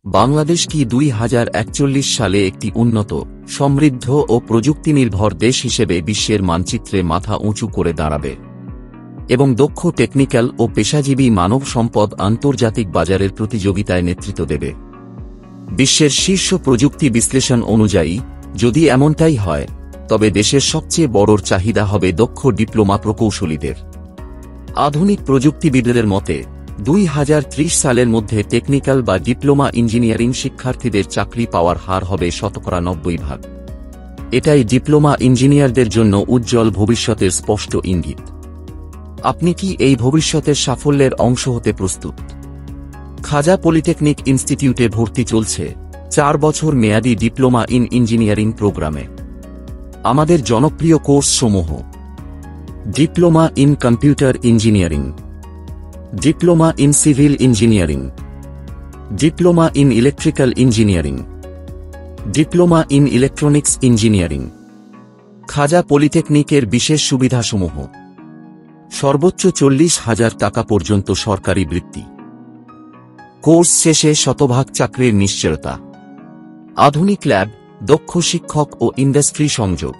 বাংলাদেশ কি 2041 সালে একটি উন্নত, সমৃদ্ধ ও প্রযুক্তিনির্ভর দেশ হিসেবে বিশ্বের মানচিত্রে মাথা উঁচু করে দাঁড়াবে এবং দক্ষ টেকনিক্যাল ও পেশাজীবী মানব সম্পদ আন্তর্জাতিক বাজারের প্রতিযোগিতায় নেতৃত্ব দেবে? বিশ্বের শীর্ষ প্রযুক্তি বিশ্লেষণ অনুযায়ী, যদি এমনটাই হয়, তবে দেশের সবচেয়ে বড় চাহিদা হবে দক্ষ ডিপ্লোমা প্রকৌশলীদের। আধুনিক প্রযুক্তিবিদদের মতে 2030 সালের মধ্যে টেকনিক্যাল বা ডিপ্লোমা ইঞ্জিনিয়ারিং শিক্ষার্থীদের চাকরি পাওয়ার হার হবে 90%। এটাই ডিপ্লোমা ইঞ্জিনিয়ারদের জন্য উজ্জ্বল ভবিষ্যতের স্পষ্ট ইঙ্গিত। আপনি কি এই ভবিষ্যতের সাফল্যের অংশ হতে প্রস্তুত? খাজা পলিটেকনিক ইনস্টিটিউটে ভর্তি চলছে 4 বছর মেয়াদী ডিপ্লোমা ইন ইঞ্জিনিয়ারিং প্রোগ্রামে। আমাদের জনপ্রিয় কোর্সসমূহ: diploma in computer engineering, diploma in civil engineering, diploma in electrical engineering, diploma in electronics engineering. Khaja পলিটেকনিকের বিশেষ সুবিধাসমূহ: সর্বোচ্চ 40,000 টাকা পর্যন্ত সরকারি বৃত্তি, কোর্স শেষে শতভাগ চাকরির নিশ্চয়তা, আধুনিক ল্যাব, দক্ষ শিক্ষক ও ইন্ডাস্ট্রি সংযোগ,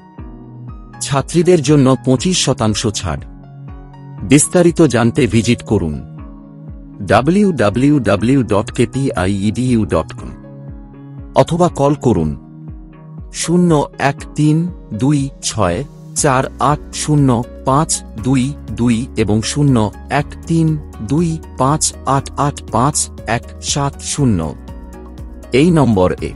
ছাত্রীদের জন্য 25% ছাড়। বিস্তারিত জানতে ভিজিট করুন www.kpiedu.com অথবা কল করুন 013264805222 এবং 013258855170 এই নম্বরে।